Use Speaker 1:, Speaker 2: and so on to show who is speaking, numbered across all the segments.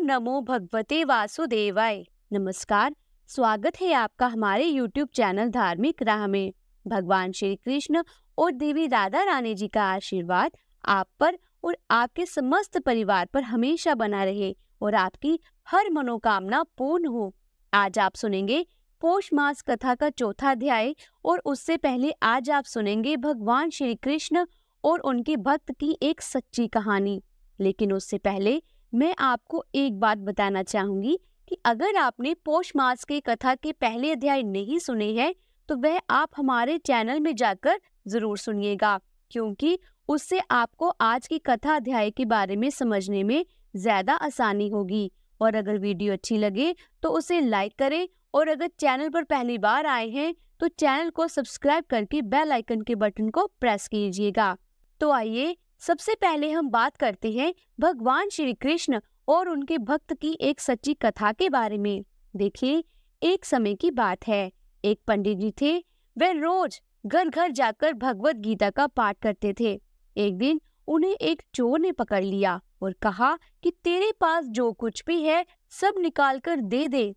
Speaker 1: नमो भगवते वासुदेवाय। नमस्कार, स्वागत है आपका हमारे YouTube चैनल धार्मिक राह में। भगवान श्री कृष्ण और देवी राधा रानी जी का आशीर्वाद आप पर और आपके समस्त परिवार पर हमेशा बना रहे और आपकी हर मनोकामना पूर्ण हो। आज आप सुनेंगे पौष मास कथा का चौथा अध्याय और उससे पहले आज आप सुनेंगे भगवान श्री कृष्ण और उनके भक्त की एक सच्ची कहानी। लेकिन उससे पहले मैं आपको एक बात बताना चाहूंगी कि अगर आपने पौष मास की कथा के पहले अध्याय नहीं सुने हैं तो वह आप हमारे चैनल में जाकर जरूर सुनिएगा, क्योंकि उससे आपको आज की कथा अध्याय के बारे में समझने में ज्यादा आसानी होगी। और अगर वीडियो अच्छी लगे तो उसे लाइक करें और अगर चैनल पर पहली बार आए हैं तो चैनल को सब्सक्राइब करके बेल आइकन के बटन को प्रेस कीजिएगा। तो आइए सबसे पहले हम बात करते हैं भगवान श्री कृष्ण और उनके भक्त की एक सच्ची कथा के बारे में। देखिए, एक समय की बात है, एक पंडित जी थे। वे रोज घर घर जाकर भगवत गीता का पाठ करते थे। एक दिन उन्हें एक चोर ने पकड़ लिया और कहा कि तेरे पास जो कुछ भी है सब निकाल कर दे दे।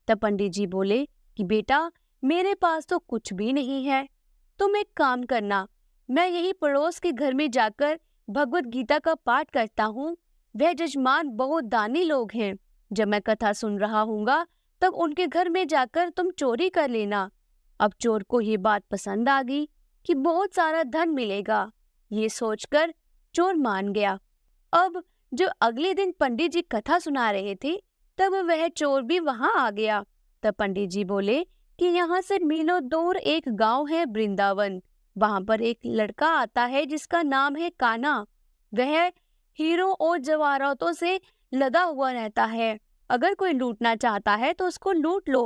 Speaker 1: तब पंडित जी बोले कि बेटा, मेरे पास तो कुछ भी नहीं है। तुम एक काम करना, मैं यही पड़ोस के घर में जाकर भगवत गीता का पाठ करता हूँ। वह जजमान बहुत दानी लोग हैं। जब मैं कथा सुन रहा हूँगा तब उनके घर में जाकर तुम चोरी कर लेना। अब चोर को ये बात पसंद आ गई कि बहुत सारा धन मिलेगा। ये सोचकर चोर मान गया। अब जब अगले दिन पंडित जी कथा सुना रहे थे तब वह चोर भी वहां आ गया। तब पंडित जी बोले कि यहाँ से मीलों दूर एक गांव है वृंदावन। वहां पर एक लड़का आता है जिसका नाम है कान्हा। वह हीरो और जवाहरातों से लदा हुआ रहता है। अगर कोई लूटना चाहता है तो उसको लूट लो।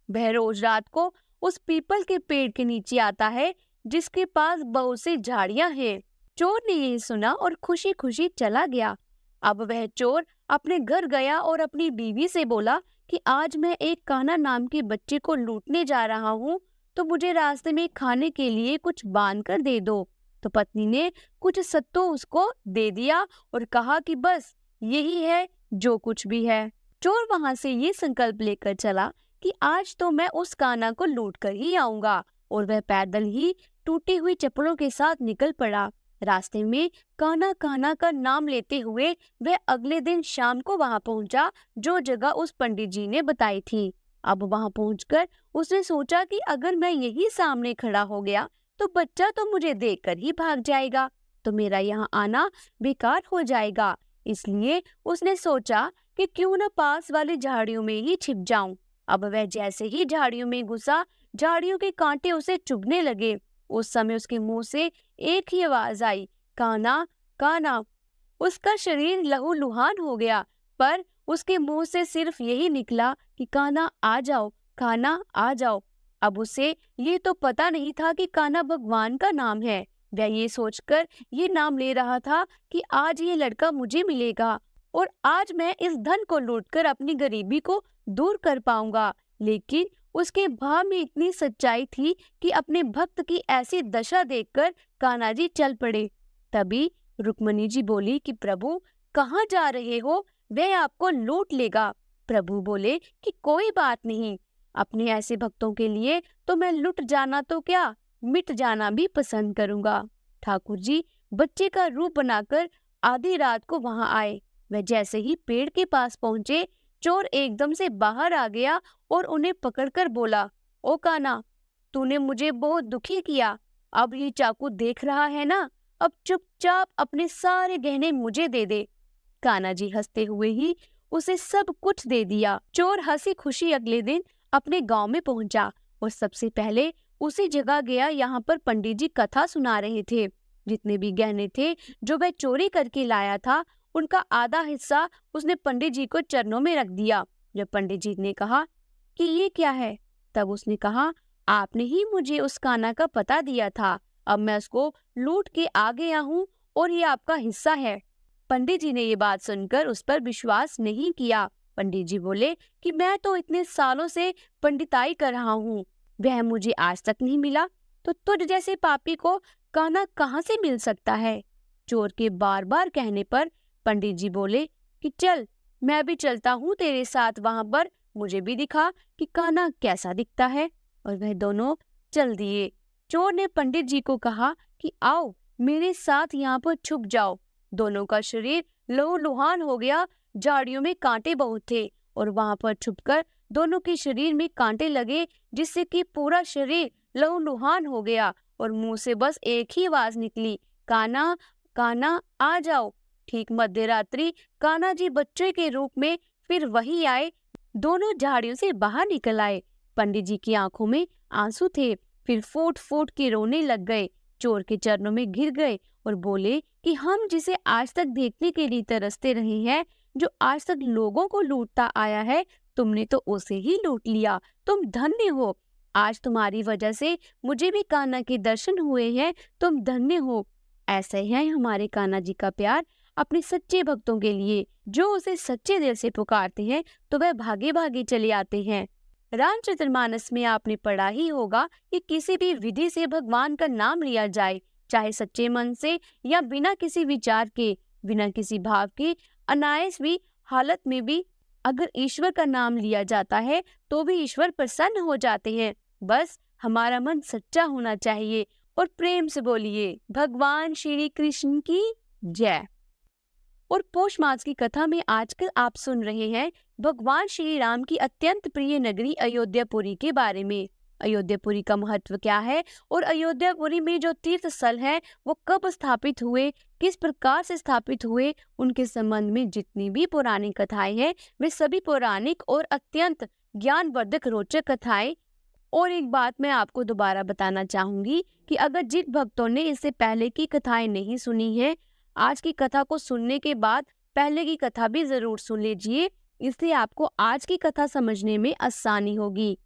Speaker 1: वह रोज रात को उस पीपल के पेड़ के नीचे आता है जिसके पास बहुत सी झाड़ियां हैं। चोर ने ये सुना और खुशी खुशी चला गया। अब वह चोर अपने घर गया और अपनी बीवी से बोला कि आज मैं एक कान्हा नाम के बच्चे को लूटने जा रहा हूँ, तो मुझे रास्ते में खाने के लिए कुछ बांध कर दे दो। तो पत्नी ने कुछ सत्तू उसको दे दिया और कहा कि बस यही है जो कुछ भी है। चोर वहां से ये संकल्प लेकर चला कि आज तो मैं उस कान्हा को लूट कर ही आऊंगा, और वह पैदल ही टूटी हुई चप्पलों के साथ निकल पड़ा। रास्ते में कान्हा कान्हा का नाम लेते हुए वह अगले दिन शाम को वहां पहुंचा जो जगह उस पंडित जी ने बताई थी। अब वहां पहुंचकर उसने सोचा कि अगर मैं यही सामने खड़ा हो गया तो बच्चा तो मुझे देखकर ही भाग जाएगा, तो मेरा यहाँ आना बेकार हो जाएगा। इसलिए उसने सोचा कि क्यों न पास वाली झाड़ियों में ही छिप जाऊं। अब वह जैसे ही झाड़ियों में घुसा, झाड़ियों के कांटे उसे चुभने लगे। उस समय उसके मुंह से एक ही आवाज आई, कान्हा कान्हा। उसका शरीर लहूलुहान हो गया, पर उसके मुंह से सिर्फ यही निकला कि कान्हा आ जाओ, कान्हा आ जाओ। अब उसे ये तो पता नहीं था कि कान्हा भगवान का नाम है। वह ये सोचकर ये नाम ले रहा था कि आज ये लड़का मुझे मिलेगा और आज मैं इस धन को लूटकर अपनी गरीबी को दूर कर पाऊंगा। लेकिन उसके भाव में इतनी सच्चाई थी कि अपने भक्त की ऐसी दशा देखकर कान्हा जी चल पड़े। तभी रुक्मणी जी बोली कि प्रभु, कहाँ जा रहे हो? वह आपको लूट लेगा। प्रभु बोले कि कोई बात नहीं, अपने ऐसे भक्तों के लिए तो मैं लुट जाना तो क्या, मिट जाना भी पसंद करूंगा। ठाकुर जी बच्चे का रूप बनाकर आधी रात को वहां आए। वह जैसे ही पेड़ के पास पहुंचे, चोर एकदम से बाहर आ गया और उन्हें पकड़कर बोला, ओ कान्हा, तूने मुझे बहुत दुखी किया। अब ये चाकू देख रहा है ना, अब चुपचाप अपने सारे गहने मुझे दे दे। कान्हा जी हंसते हुए ही उसे सब कुछ दे दिया। चोर हंसी खुशी अगले दिन अपने गांव में पहुंचा और सबसे पहले उसी जगह गया यहाँ पर पंडित जी कथा सुना रहे थे। जितने भी गहने थे जो वह चोरी करके लाया था, उनका आधा हिस्सा उसने पंडित जी को चरणों में रख दिया। जब पंडित जी ने कहा कि ये क्या है, तब उसने कहा, आपने ही मुझे उस कान्हा का पता दिया था। अब मैं उसको लूट के आ गया हूँ और ये आपका हिस्सा है। पंडित जी ने ये बात सुनकर उस पर विश्वास नहीं किया। पंडित जी बोले कि मैं तो इतने सालों से पंडिताई कर रहा हूँ, वह मुझे आज तक नहीं मिला, तो तुझ जैसे पापी को कान्हा कहाँ से मिल सकता है? चोर के बार बार कहने पर पंडित जी बोले कि चल, मैं भी चलता हूँ तेरे साथ वहां पर, मुझे भी दिखा कि कान्हा कैसा दिखता है। और वह दोनों चल दिए। चोर ने पंडित जी को कहा कि आओ मेरे साथ यहाँ पर छुप जाओ। दोनों का शरीर लहूलुहान हो गया, झाड़ियों में कांटे बहुत थे और वहां पर छुपकर दोनों के शरीर में कांटे लगे, जिससे कि पूरा शरीर लहूलुहान हो गया और मुंह से बस एक ही आवाज निकली, कान्हा कान्हा आ जाओ। ठीक मध्य रात्रि कान्हा जी बच्चे के रूप में फिर वही आए। दोनों झाड़ियों से बाहर निकल आए। पंडित जी की आंखों में आंसू थे, फिर फूट फूट के रोने लग गए। चोर के चरणों में गिर गए और बोले कि हम जिसे आज तक देखने के लिए तरसते रहे हैं, जो आज तक लोगों को लूटता आया है, तुमने तो उसे ही लूट लिया। तुम धन्य हो। आज तुम्हारी वजह से मुझे भी कान्हा के दर्शन हुए हैं। तुम धन्य हो। ऐसे है हमारे कान्हा जी का प्यार अपने सच्चे भक्तों के लिए। जो उसे सच्चे दिल से पुकारते हैं तो वह भागे भागे चले आते हैं। रामचरितमानस में आपने पढ़ा ही होगा कि किसी भी विधि से भगवान का नाम लिया जाए, चाहे सच्चे मन से या बिना किसी विचार के, बिना किसी भाव के, अनायास हालत में भी अगर ईश्वर का नाम लिया जाता है तो भी ईश्वर प्रसन्न हो जाते हैं। बस हमारा मन सच्चा होना चाहिए। और प्रेम से बोलिए भगवान श्री कृष्ण की जय। और पौष मास की कथा में आजकल आप सुन रहे हैं भगवान श्री राम की अत्यंत प्रिय नगरी अयोध्यापुरी के बारे में। अयोध्यापुरी का महत्व क्या है और अयोध्यापुरी में जो तीर्थ स्थल है वो कब स्थापित हुए, किस प्रकार से स्थापित हुए, उनके संबंध में जितनी भी पौराणिक कथाएं हैं वे सभी पौराणिक और अत्यंत ज्ञानवर्धक रोचक कथाएं। और एक बात मैं आपको दोबारा बताना चाहूंगी कि अगर जिन भक्तों ने इससे पहले की कथाएं नहीं सुनी है, आज की कथा को सुनने के बाद पहले की कथा भी जरूर सुन लीजिए। इससे आपको आज की कथा समझने में आसानी होगी।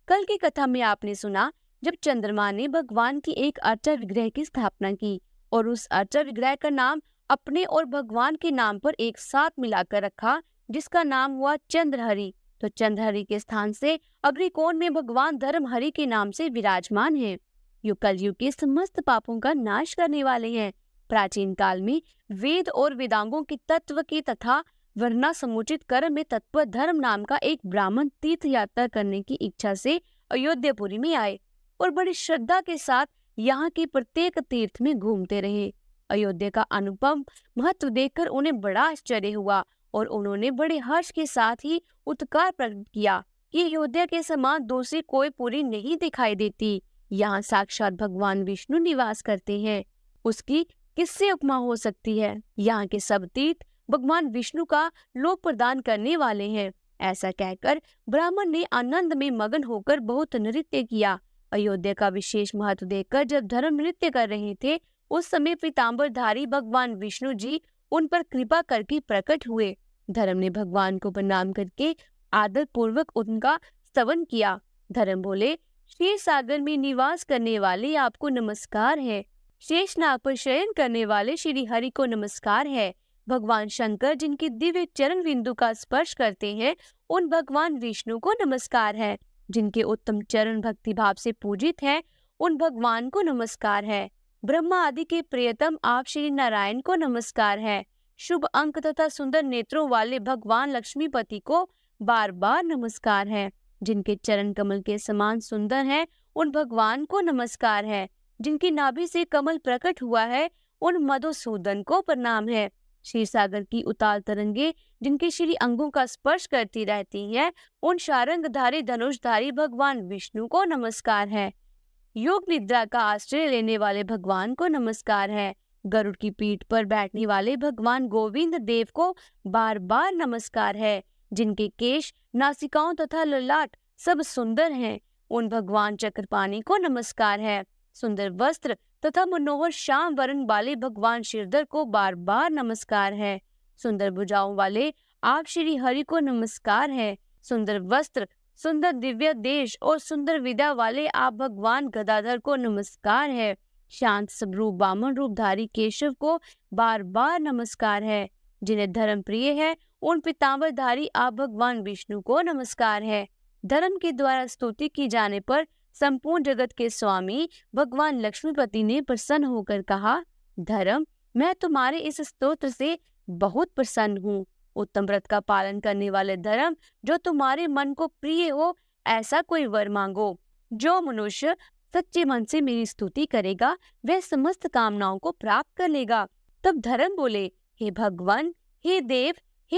Speaker 1: कल की कथा में आपने सुना जब चंद्रमा ने भगवान की एक अर्चा विग्रह की स्थापना की और उस अर्चा विग्रह का नाम अपने और भगवान के नाम पर एक साथ मिलाकर रखा, जिसका नाम हुआ चंद्रहरि। तो चंद्रहरि के स्थान से अग्निकोण में भगवान धर्महरि के नाम से विराजमान है। यो कलयुग के समस्त पापों का नाश करने वाले हैं। प्राचीन काल में वेद और वेदांगों के तत्व के तथा वर्णा समुचित कर्म में तत्पर धर्म नाम का एक ब्राह्मण तीर्थ यात्रा करने की इच्छा से अयोध्यापुरी में आए और बड़ी श्रद्धा के साथ यहाँ के प्रत्येक तीर्थ में घूमते रहे। अयोध्या का अनुपम महत्व देखकर उन्हें बड़ा आश्चर्य हुआ और उन्होंने बड़े हर्ष के साथ ही उत्कार प्रकट किया कि अयोध्या के समान दूसरी कोई पुरी नहीं दिखाई देती। यहाँ साक्षात भगवान विष्णु निवास करते हैं, उसकी किससे उपमा हो सकती है। यहाँ के सब तीर्थ भगवान विष्णु का लोक प्रदान करने वाले हैं। ऐसा कहकर ब्राह्मण ने आनंद में मगन होकर बहुत नृत्य किया। अयोध्या का विशेष महत्व देखकर जब धर्म नृत्य कर रहे थे, उस समय पीताम्बरधारी भगवान विष्णु जी उन पर कृपा करके प्रकट हुए। धर्म ने भगवान को प्रणाम करके आदर पूर्वक उनका स्तवन किया। धर्म बोले, क्षीर सागर में निवास करने वाले आपको नमस्कार है। शेषनाग पर शयन करने वाले श्री हरि को नमस्कार है। भगवान शंकर जिनके दिव्य चरण बिंदु का स्पर्श करते हैं, उन भगवान विष्णु को नमस्कार है। जिनके उत्तम चरण भक्ति भाव से पूजित है, उन भगवान को नमस्कार है। ब्रह्मा आदि के प्रियतम आप श्री नारायण को नमस्कार है। शुभ अंक तथा सुंदर नेत्रों वाले भगवान लक्ष्मीपति को बार बार नमस्कार है। जिनके चरण कमल के समान सुंदर हैं, उन भगवान को नमस्कार है। जिनकी नाभि से कमल प्रकट हुआ है, उन मधुसूदन को प्रणाम है। क्षीर सागर की उताल तरंगे जिनके श्री अंगों का स्पर्श करती रहती हैं, उन शारंगधारी धनुषधारी भगवान विष्णु को नमस्कार है। योग निद्रा का आश्रय लेने वाले भगवान को नमस्कार है। गरुड़ की पीठ पर बैठने वाले भगवान गोविंद देव को बार बार नमस्कार है। जिनके केश, नासिकाओं तथा ललाट सब सुंदर हैं, उन भगवान चक्रपाणी को नमस्कार है। सुंदर वस्त्र तथा मनोहर श्याम वर्ण वाले भगवान श्रीधर को बार बार नमस्कार है। सुंदर भुजाओं वाले आप श्री हरि को नमस्कार है। सुंदर वस्त्र, सुंदर दिव्य देश और सुंदर विद्या वाले आप भगवान गदाधर को नमस्कार है। शांत स्वरूप वामन रूपधारी केशव को बार बार नमस्कार है। जिन्हें धर्म प्रिय है, उन पीताम्बरधारी आप भगवान विष्णु को नमस्कार है। धर्म के द्वारा स्तुति की जाने पर संपूर्ण जगत के स्वामी भगवान लक्ष्मीपति ने प्रसन्न होकर कहा, धर्म, मैं तुम्हारे इस स्तोत्र से बहुत प्रसन्न हूँ। उत्तम व्रत का पालन करने वाले धर्म जो तुम्हारे मन को प्रिय हो, ऐसा कोई वर मांगो। जो मनुष्य सच्चे मन से मेरी स्तुति करेगा वह समस्त कामनाओं को प्राप्त कर लेगा। तब धर्म बोले, हे भगवान, हे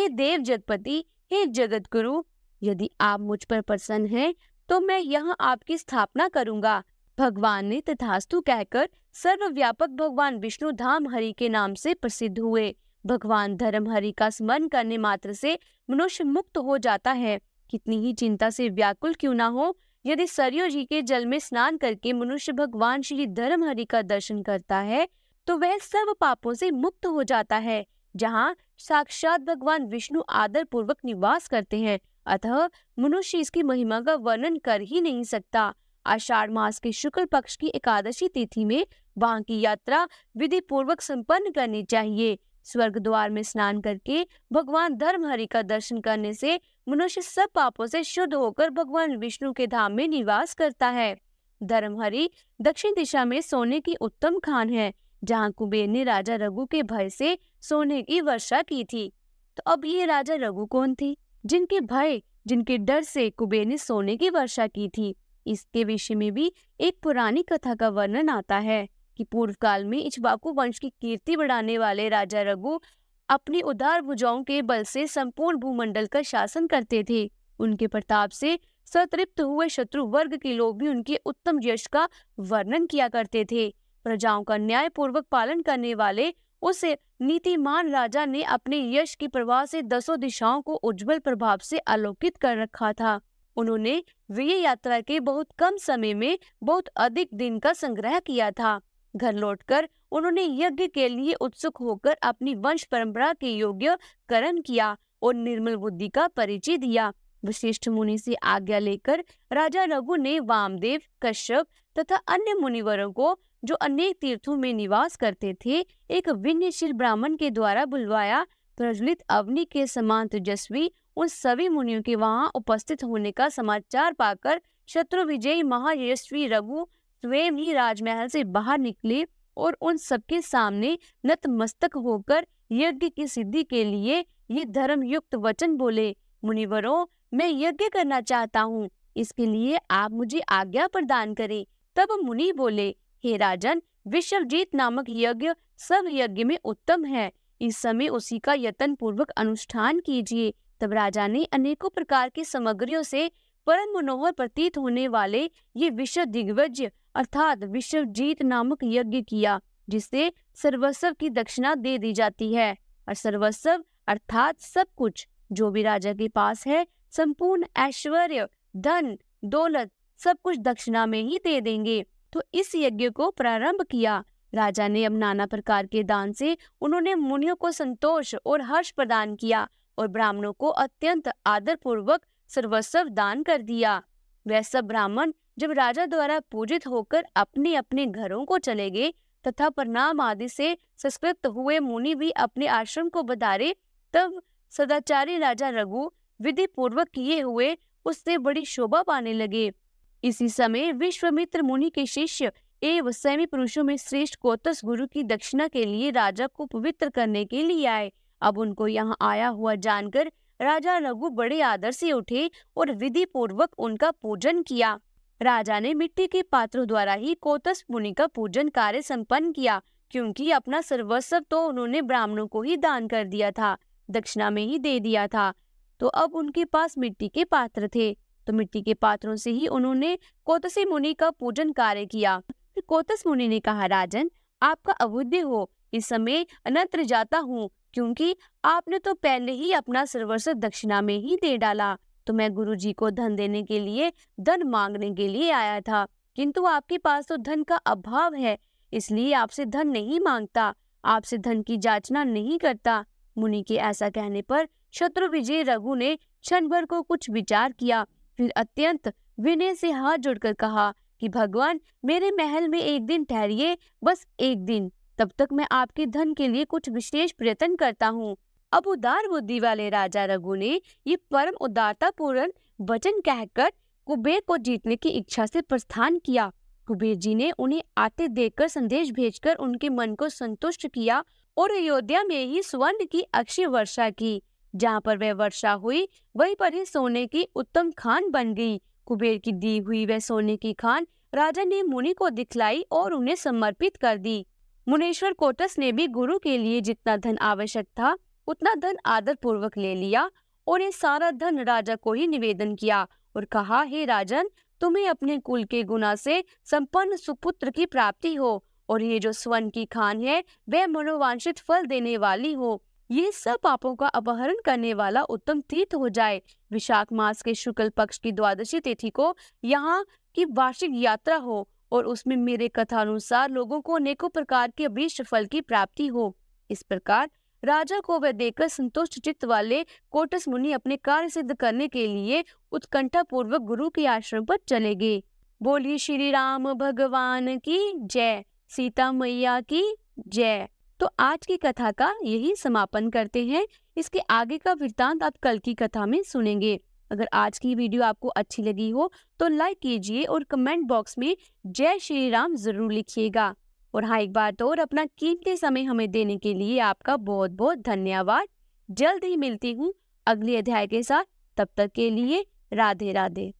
Speaker 1: देव जगपति, हे जगत गुरु, यदि आप मुझ पर प्रसन्न हैं तो मैं यहाँ आपकी स्थापना करूंगा। भगवान ने तथास्तु कहकर सर्वव्यापक भगवान विष्णु धाम हरि के नाम से प्रसिद्ध हुए। भगवान धर्म हरि का स्मरण करने मात्र से मनुष्य मुक्त हो जाता है। कितनी ही चिंता से व्याकुल क्यों ना हो, यदि सरयू जी के जल में स्नान करके मनुष्य भगवान श्री धर्म हरि का दर्शन करता है तो वह सब पापों से मुक्त हो जाता है। जहाँ साक्षात भगवान विष्णु आदर पूर्वक निवास करते हैं, अतः मनुष्य इसकी महिमा का वर्णन कर ही नहीं सकता। आषाढ़ मास के शुक्ल पक्ष की एकादशी तिथि में वहाँ की यात्रा विधि पूर्वक संपन्न करनी चाहिए। स्वर्ग द्वार में स्नान करके भगवान धर्म हरि का दर्शन करने से मनुष्य सब पापों से शुद्ध होकर भगवान विष्णु के धाम में निवास करता है। धर्म हरि दक्षिण दिशा में सोने की उत्तम खान है, जहाँ कुबेर ने राजा रघु के भय से सोने की वर्षा की थी। तो अब ये राजा रघु कौन थे जिनके डर से कुबेर ने सोने की वर्षा की थी? इसके विषय में भी एक पुरानी कथा का वर्णन आता है कि पूर्व काल में इक्ष्वाकु वंश की कीर्ति बढ़ाने वाले राजा रघु अपनी उदार भुजाओं के बल से संपूर्ण भूमंडल का शासन करते थे। उनके प्रताप से संतृप्त हुए शत्रु वर्ग के लोग भी उनके उत्तम यश का वर्णन किया करते थे। प्रजाओं का न्याय पूर्वक पालन करने वाले उस नीतिमान राजा ने अपने यश की प्रवाह से दसों दिशाओं को उज्जवल प्रभाव से आलोकित कर रखा था। उन्होंने वीर यात्रा के बहुत कम समय में बहुत अधिक दिन का संग्रह किया था। घर लौटकर उन्होंने यज्ञ के लिए उत्सुक होकर अपनी वंश परंपरा के योग्य कर्म किया और निर्मल बुद्धि का परिचय दिया। वशिष्ठ मुनि से आज्ञा लेकर राजा रघु ने वामदेव, कश्यप तथा अन्य मुनिवरों को, जो अनेक तीर्थों में निवास करते थे, एक विनयशील ब्राह्मण के द्वारा बुलवाया। प्रज्वलित अग्नि के समान तेजस्वी उन सभी मुनियों के वहां उपस्थित होने का समाचार पाकर शत्रु विजयी महायशस्वी रघु स्वयं ही राजमहल से बाहर निकले और उन सबके सामने नतमस्तक होकर यज्ञ की सिद्धि के लिए ये धर्म युक्त वचन बोले। मुनिवरों, मैं यज्ञ करना चाहता हूँ, इसके लिए आप मुझे आज्ञा प्रदान करें। तब मुनि बोले, हे राजन, विश्वजीत नामक यज्ञ सब यज्ञ में उत्तम है। इस समय उसी का यत्न पूर्वक अनुष्ठान कीजिए। तब राजा ने अनेकों प्रकार की सामग्रियों से परम मनोहर प्रतीत होने वाले ये विश्व दिग्विजय अर्थात विश्वजीत नामक यज्ञ किया, जिससे सर्वस्व की दक्षिणा दे दी जाती है। और सर्वस्व अर्थात सब कुछ जो भी राजा के पास है, संपूर्ण ऐश्वर्य, धन, दौलत, सब कुछ दक्षिणा में ही दे देंगे। तो इस यज्ञ को प्रारंभ किया। राजा ने अब नाना प्रकार के दान से उन्होंने मुनियों को संतोष और हर्ष प्रदान किया और ब्राह्मणों को अत्यंत आदर पूर्वक सर्वस्व दान कर दिया। वह सब ब्राह्मण जब राजा द्वारा पूजित होकर अपने अपने घरों को चले गए तथा प्रणाम आदि से संस्कृत हुए मुनि भी अपने आश्रम को बधारे, तब सदाचारी राजा रघु विधि पूर्वक किए हुए उससे बड़ी शोभा पाने लगे। इसी समय विश्वामित्र मुनि के शिष्य एवं सैमी पुरुषों में श्रेष्ठ कोतस गुरु की दक्षिणा के लिए राजा को पवित्र करने के लिए आए। अब उनको यहाँ आया हुआ जानकर राजा रघु बड़े आदर से उठे और विधि पूर्वक उनका पूजन किया। राजा ने मिट्टी के पात्रों द्वारा ही कोतस मुनि का पूजन कार्य संपन्न किया, क्योंकि अपना सर्वस्व तो उन्होंने ब्राह्मणों को ही दान कर दिया था, दक्षिणा में ही दे दिया था। तो अब उनके पास मिट्टी के पात्र थे, तो मिट्टी के पात्रों से ही उन्होंने कोतसी मुनि का पूजन कार्य किया। फिर कोतस मुनि ने कहा, राजन, आपका अबुद्धि हो, इस समय अनत्र जाता हूँ, क्योंकि आपने तो पहले ही अपना सर्वस्व दक्षिणा में ही दे डाला। तो मैं गुरु जी को धन देने के लिए, धन मांगने के लिए आया था, किंतु आपके पास तो धन का अभाव है, इसलिए आपसे धन नहीं मांगता, आपसे धन की याचना नहीं करता। मुनि के ऐसा कहने पर शत्रु विजय रघु ने क्षण भर को कुछ विचार किया, फिर अत्यंत विनय से हाथ जोड़कर कहा कि भगवान, मेरे महल में एक दिन ठहरिए, बस एक दिन, तब तक मैं आपके धन के लिए कुछ विशेष प्रयत्न करता हूँ। अब उदार बुद्धि वाले राजा रघु ने ये परम उदारता पूर्ण वचन कहकर कुबेर को जीतने की इच्छा से प्रस्थान किया। कुबेर जी ने उन्हें आते देखकर संदेश भेजकर उनके मन को संतुष्ट किया और अयोध्या में ही स्वर्ण की अक्षय वर्षा की। जहाँ पर वह वर्षा हुई वहीं पर ही सोने की उत्तम खान बन गई। कुबेर की दी हुई वह सोने की खान राजा ने मुनि को दिखलाई और उन्हें समर्पित कर दी। मुनीश्वर कोटस ने भी गुरु के लिए जितना धन आवश्यक था उतना धन आदर पूर्वक ले लिया और ये सारा धन राजा को ही निवेदन किया और कहा, हे राजन, तुम्हें अपने कुल के गुना से संपन्न सुपुत्र की प्राप्ति हो और ये जो स्वर्ण की खान है वह मनोवांछित फल देने वाली हो। ये सब पापों का अपहरण करने वाला उत्तम तीर्थ हो जाए। विशाख मास के शुक्ल पक्ष की द्वादशी तिथि को यहाँ की वार्षिक यात्रा हो और उसमें मेरे कथानुसार लोगों को अनेकों प्रकार के अभीष्ट फल की प्राप्ति हो। इस प्रकार राजा को वह देखकर संतुष्ट चित्त वाले कोटस मुनि अपने कार्य सिद्ध करने के लिए उत्कंठा पूर्वक गुरु के आश्रम पर चले गए। बोलिए श्री राम भगवान की जय, सीता मैया की जय। तो आज की कथा का यही समापन करते हैं। इसके आगे का वृत्तांत आप कल की कथा में सुनेंगे। अगर आज की वीडियो आपको अच्छी लगी हो तो लाइक कीजिए और कमेंट बॉक्स में जय श्री राम जरूर लिखिएगा। और हाँ, एक बात और, अपना कीमती समय हमें देने के लिए आपका बहुत बहुत धन्यवाद। जल्द ही मिलती हूँ अगले अध्याय के साथ। तब तक के लिए राधे राधे।